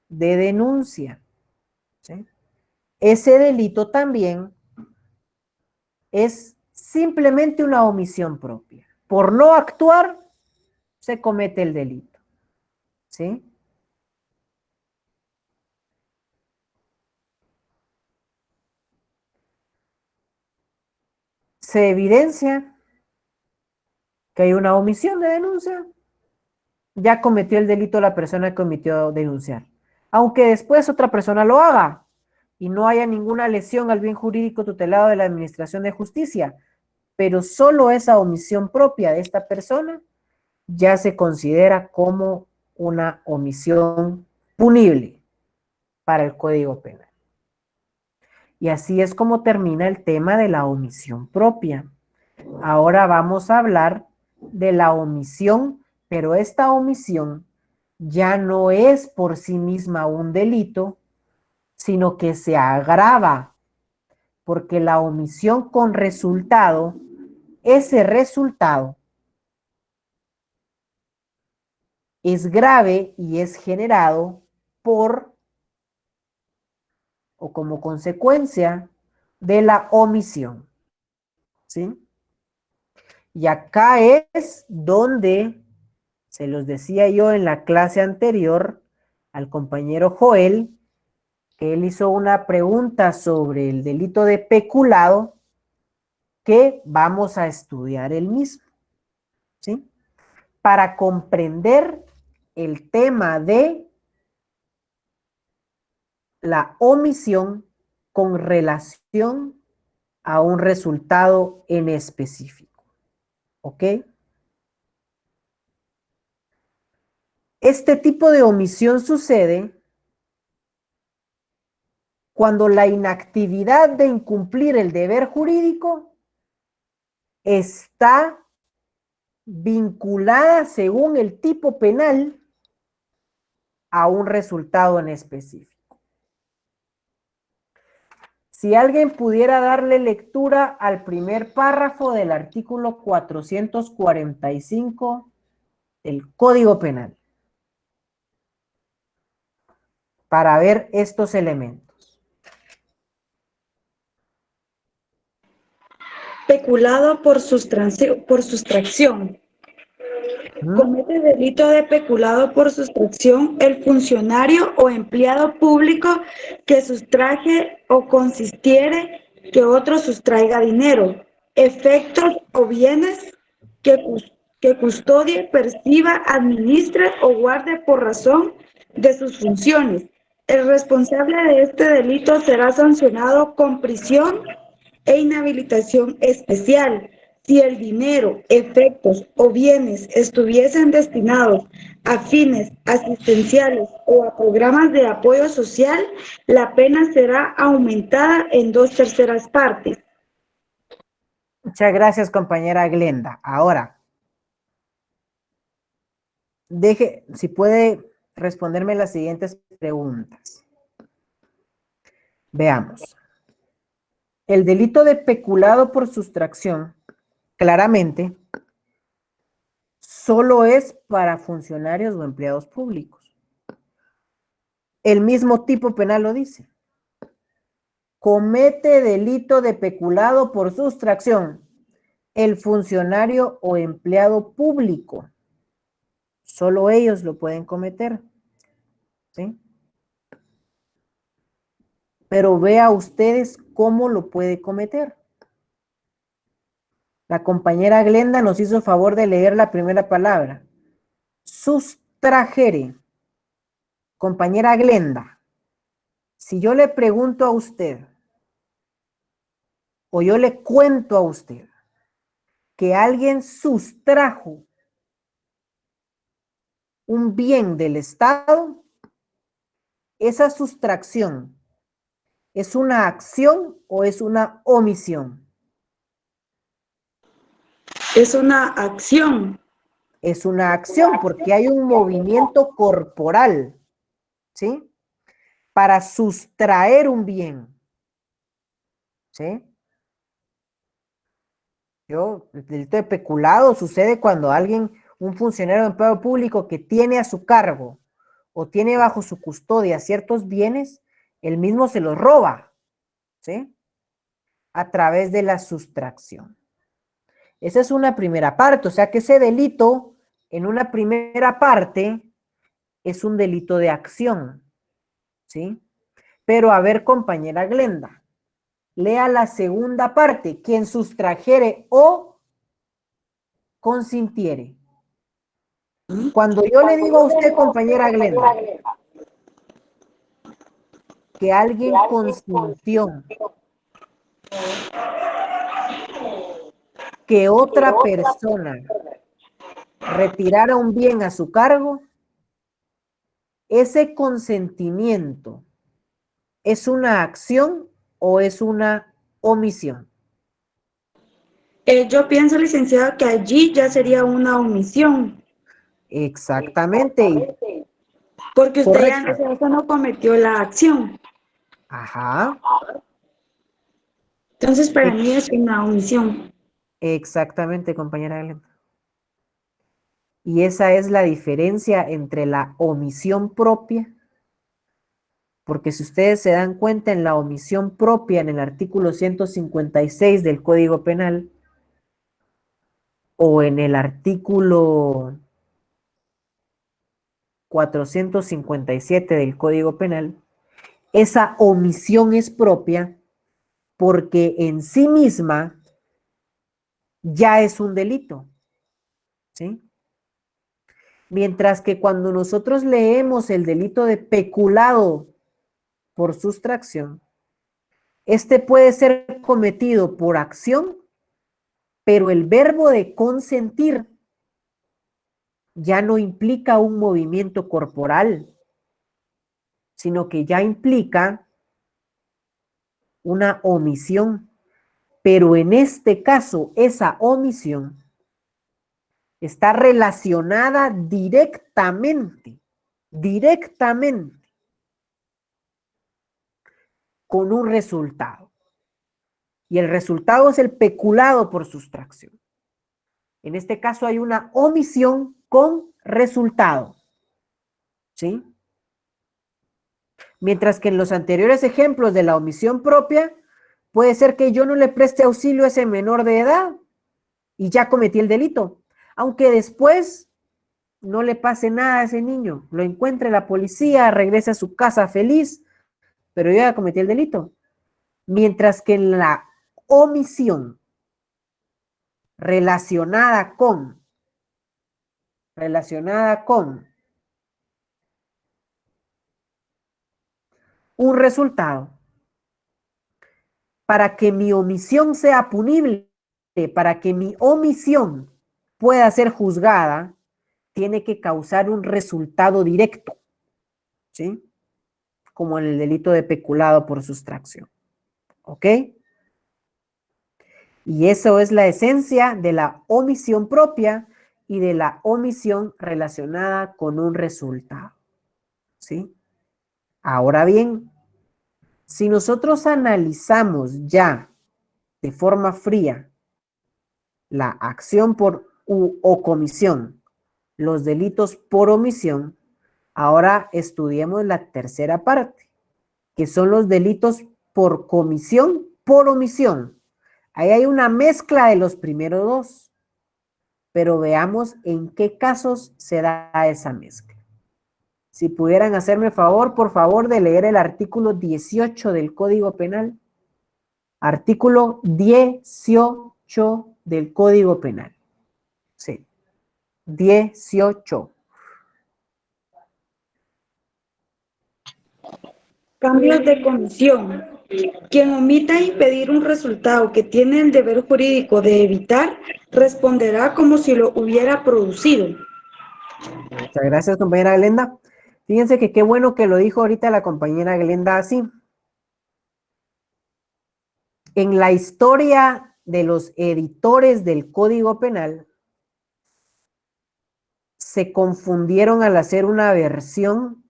de denuncia, ¿sí? Ese delito también es simplemente una omisión propia. Por no actuar, se comete el delito, ¿sí? Se evidencia que hay una omisión de denuncia, ya cometió el delito la persona que omitió denunciar. Aunque después otra persona lo haga y no haya ninguna lesión al bien jurídico tutelado de la Administración de Justicia, pero solo esa omisión propia de esta persona ya se considera como una omisión punible para el Código Penal. Y así es como termina el tema de la omisión propia. Ahora vamos a hablar de la omisión, pero esta omisión ya no es por sí misma un delito, sino que se agrava, porque la omisión con resultado, ese resultado es grave y es generado por o como consecuencia de la omisión, ¿sí? Y acá es donde, se los decía yo en la clase anterior al compañero Joel, que él hizo una pregunta sobre el delito de peculado, que vamos a estudiar el mismo, ¿sí? Para comprender el tema de la omisión con relación a un resultado en específico, ¿ok? Este tipo de omisión sucede cuando la inactividad de incumplir el deber jurídico está vinculada, según el tipo penal, a un resultado en específico. Si alguien pudiera darle lectura al primer párrafo del artículo 445 del Código Penal, para ver estos elementos. peculado por sustracción. Comete delito de peculado por sustracción el funcionario o empleado público que sustraje o consistiere que otro sustraiga dinero, efectos o bienes que custodie, perciba, administre o guarde por razón de sus funciones. El responsable de este delito será sancionado con prisión e inhabilitación especial si el dinero, efectos o bienes estuviesen destinados a fines asistenciales o a programas de apoyo social, la pena será aumentada en 2/3 partes. Muchas gracias, compañera Glenda. Ahora, si puede responderme las siguientes preguntas. Veamos. El delito de peculado por sustracción, claramente, solo es para funcionarios o empleados públicos. El mismo tipo penal lo dice. Comete delito de peculado por sustracción el funcionario o empleado público. Solo ellos lo pueden cometer. ¿Sí? Pero vea ustedes cómo lo puede cometer. La compañera Glenda nos hizo favor de leer la primera palabra. Sustrajere. Compañera Glenda, si yo le pregunto a usted, o yo le cuento a usted, que alguien sustrajo un bien del Estado, esa sustracción, ¿es una acción o es una omisión? Es una acción. Es una acción porque hay un movimiento corporal, ¿sí? Para sustraer un bien, ¿sí? El delito de peculado sucede cuando alguien, un funcionario o empleado público que tiene a su cargo o tiene bajo su custodia ciertos bienes, él mismo se los roba, ¿sí? A través de la sustracción. Esa es una primera parte, o sea que ese delito en una primera parte es un delito de acción, ¿sí? Pero a ver, compañera Glenda, lea la segunda parte, quien sustrajere o consintiere. Cuando yo le digo a usted, compañera Glenda, que alguien consintió que otra persona retirara un bien a su cargo, ese consentimiento ¿es una acción o es una omisión? Yo pienso, licenciado, que allí ya sería una omisión, Exactamente, porque usted ya en correcto. ese caso no cometió la acción. Ajá, Entonces, para ex- mí es una omisión. exactamente, compañera Glenda. Y esa es la diferencia entre la omisión propia, porque si ustedes se dan cuenta en la omisión propia en el artículo 156 del Código Penal o en el artículo 457 del Código Penal, esa omisión es propia porque en sí misma ya es un delito, ¿sí? Mientras que cuando nosotros leemos el delito de peculado por sustracción, este puede ser cometido por acción, pero el verbo de consentir ya no implica un movimiento corporal, sino que ya implica una omisión. Pero en este caso, esa omisión está relacionada directamente con un resultado. Y el resultado es el peculado por sustracción. En este caso hay una omisión con resultado. ¿Sí? Mientras que en los anteriores ejemplos de la omisión propia, Puede ser que yo no le preste auxilio a ese menor de edad y ya cometí el delito. Aunque después no le pase nada a ese niño, lo encuentre la policía, regrese a su casa feliz, pero yo ya cometí el delito. Mientras que en la omisión relacionada con un resultado, para que mi omisión sea punible, para que mi omisión pueda ser juzgada, tiene que causar un resultado directo, ¿sí? Como en el delito de peculado por sustracción, ¿ok? Y eso es la esencia de la omisión propia y de la omisión relacionada con un resultado, ¿sí? Ahora bien, si nosotros analizamos ya de forma fría la acción por o comisión, los delitos por omisión, ahora estudiemos la tercera parte, que son los delitos por comisión por omisión. Ahí hay una mezcla de los primeros dos, pero veamos en qué casos se da esa mezcla. Si pudieran hacerme favor, por favor, de leer el artículo 18 del Código Penal. Artículo 18 del Código Penal. Sí, 18. Cambios de comisión. Quien omita impedir un resultado que tiene el deber jurídico de evitar, responderá como si lo hubiera producido. Muchas gracias, compañera Glenda. Fíjense que qué bueno que lo dijo ahorita la compañera Glenda así. En la historia de los editores del Código Penal, se confundieron al hacer una versión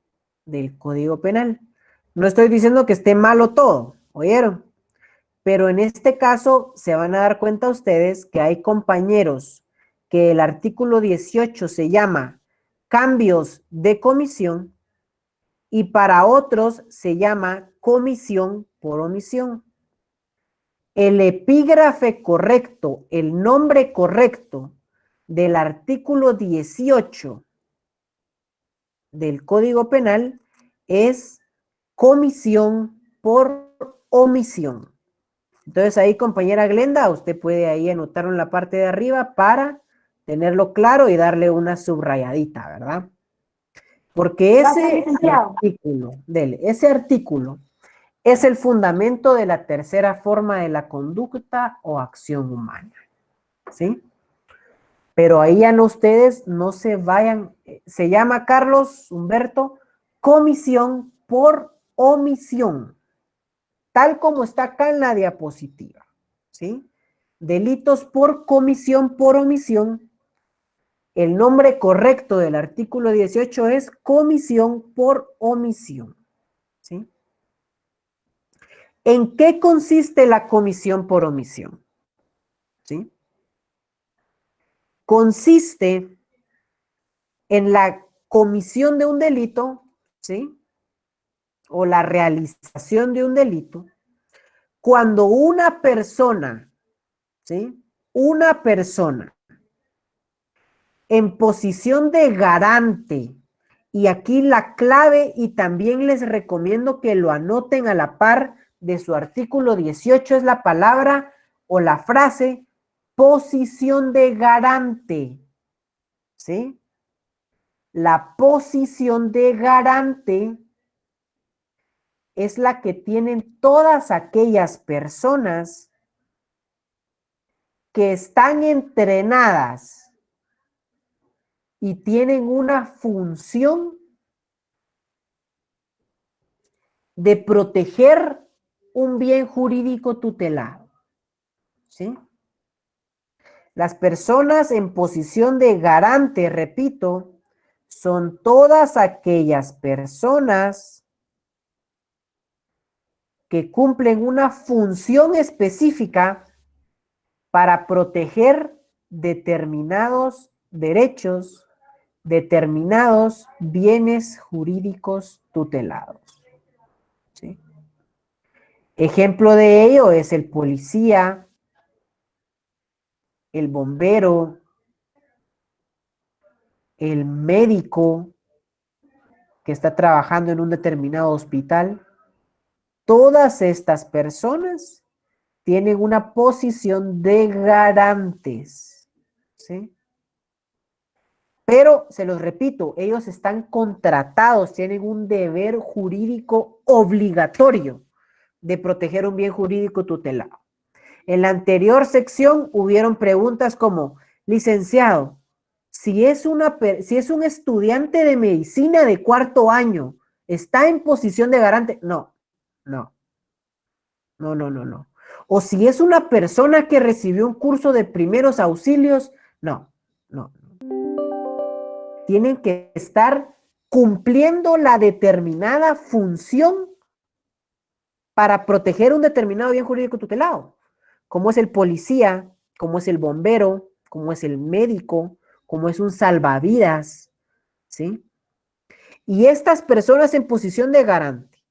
del Código Penal. No estoy diciendo que esté malo todo, ¿oyeron? Pero en este caso se van a dar cuenta ustedes que hay compañeros que el artículo 18 se llama cambios de comisión y para otros se llama comisión por omisión. El epígrafe correcto, el nombre correcto del artículo 18 del Código Penal es comisión por omisión. Entonces ahí, compañera Glenda, usted puede ahí anotarlo en la parte de arriba para tenerlo claro y darle una subrayadita, ¿verdad? Porque ese artículo es el fundamento de la tercera forma de la conducta o acción humana, ¿sí? Pero ahí ya no, ustedes no se vayan, se llama, Carlos Humberto, comisión por omisión, tal como está acá en la diapositiva, ¿sí? Delitos por comisión por omisión. El nombre correcto del artículo 18 es comisión por omisión, ¿sí? ¿En qué consiste la comisión por omisión? ¿Sí? Consiste en la comisión de un delito, ¿sí? O la realización de un delito, cuando una persona, ¿sí? Una persona en posición de garante, y aquí la clave, y también les recomiendo que lo anoten a la par de su artículo 18, es la palabra o la frase posición de garante, ¿sí? La posición de garante es la que tienen todas aquellas personas que están entrenadas y tienen una función de proteger un bien jurídico tutelado, ¿sí? Las personas en posición de garante, repito, son todas aquellas personas que cumplen una función específica para proteger determinados derechos, determinados bienes jurídicos tutelados, ¿sí? Ejemplo de ello es el policía, el bombero, el médico que está trabajando en un determinado hospital. Todas estas personas tienen una posición de garantes, ¿sí? Pero, se los repito, ellos están contratados, tienen un deber jurídico obligatorio de proteger un bien jurídico tutelado. En la anterior sección hubieron preguntas como, licenciado, si es un estudiante de medicina de cuarto año, ¿está en posición de garante? No, no, no, no, no, no. O si es una persona que recibió un curso de primeros auxilios, no, no. Tienen que estar cumpliendo la determinada función para proteger un determinado bien jurídico tutelado, como es el policía, como es el bombero, como es el médico, como es un salvavidas, ¿sí? Y estas personas en posición de garante,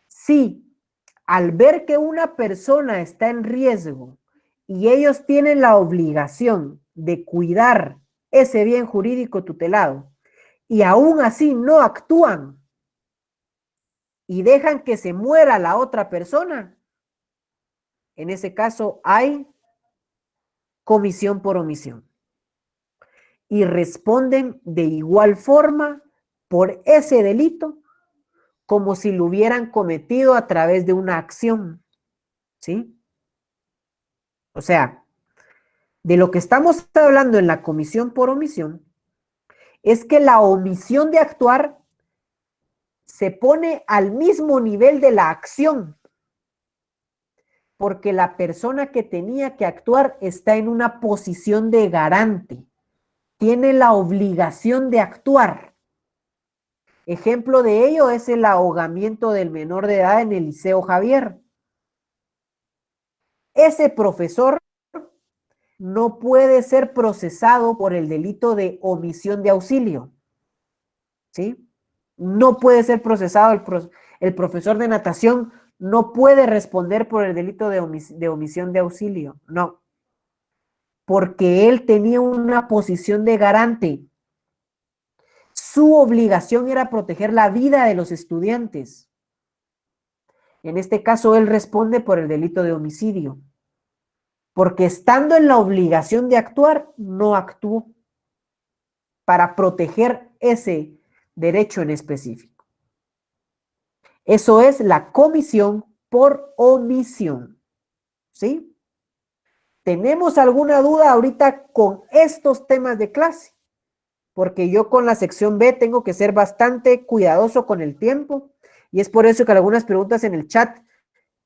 sí, al ver que una persona está en riesgo y ellos tienen la obligación de cuidar ese bien jurídico tutelado y aún así no actúan y dejan que se muera la otra persona, en ese caso hay comisión por omisión. Y responden de igual forma por ese delito como si lo hubieran cometido a través de una acción, ¿sí? O sea, de lo que estamos hablando en la comisión por omisión es que la omisión de actuar se pone al mismo nivel de la acción, porque la persona que tenía que actuar está en una posición de garante, tiene la obligación de actuar. Ejemplo de ello es el ahogamiento del menor de edad en el Liceo Javier. Ese profesor no puede ser procesado por el delito de omisión de auxilio, ¿sí? No puede ser procesado el profesor de natación, no puede responder por el delito de omisión de auxilio, no, porque él tenía una posición de garante. Su obligación era proteger la vida de los estudiantes. En este caso, él responde por el delito de homicidio, porque estando en la obligación de actuar, no actuó para proteger ese derecho en específico. Eso es la comisión por omisión, ¿sí? ¿Tenemos alguna duda ahorita con estos temas de clase? Porque yo con la sección B tengo que ser bastante cuidadoso con el tiempo y es por eso que algunas preguntas en el chat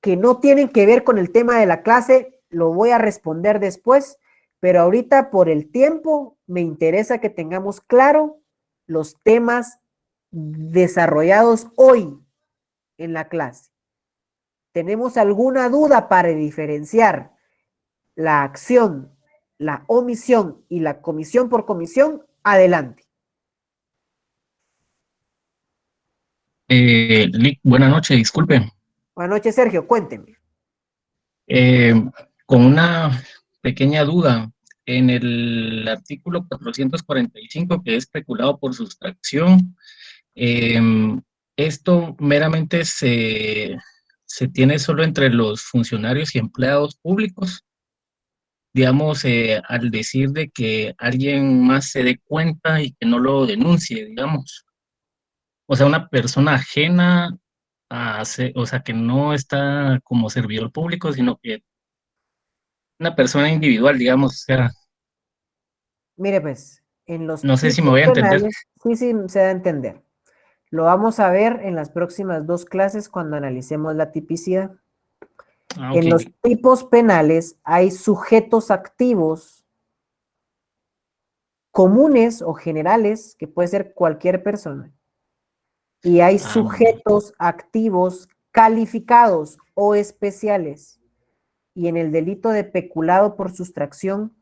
que no tienen que ver con el tema de la clase lo voy a responder después, pero ahorita por el tiempo me interesa que tengamos claro los temas desarrollados hoy en la clase. ¿Tenemos alguna duda para diferenciar la acción, la omisión y la comisión por comisión? Adelante. Buenas noches, disculpe. Buenas noches, Sergio, cuénteme. Eh, con una pequeña duda, en el artículo 445, que es especulado por sustracción, esto meramente se tiene solo entre los funcionarios y empleados públicos, digamos, al decir de que alguien más se dé cuenta y que no lo denuncie, digamos. O sea, una persona ajena o sea, que no está como servidor público, sino que una persona individual, digamos, o sea, Mire, pues, en los no sé si me tipos voy a entender. penales, sí, sí, se da a entender. Lo vamos a ver en las próximas dos clases cuando analicemos la tipicidad. Ah, ok. En los tipos penales hay sujetos activos comunes o generales, que puede ser cualquier persona, y hay Ah, muy bien. sujetos activos calificados o especiales. Y en el delito de peculado por sustracción,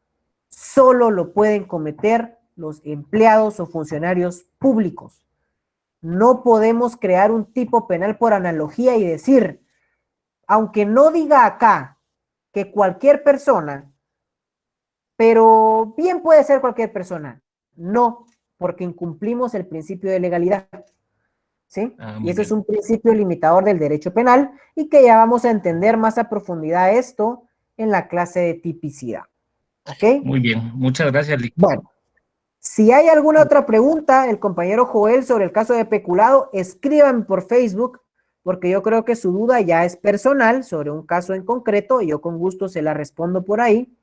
solo lo pueden cometer los empleados o funcionarios públicos. No podemos crear un tipo penal por analogía y decir, aunque no diga acá que cualquier persona, pero bien puede ser cualquier persona, no, porque incumplimos el principio de legalidad, ¿sí? Ah, Y muy ese es bien. un principio limitador del derecho penal y que ya vamos a entender más a profundidad esto en la clase de tipicidad, ¿ok? Muy bien. Muchas gracias, Lick. Bueno, si hay alguna otra pregunta, el compañero Joel, sobre el caso de peculado, escríbanme por Facebook, porque yo creo que su duda ya es personal sobre un caso en concreto y yo con gusto se la respondo por ahí.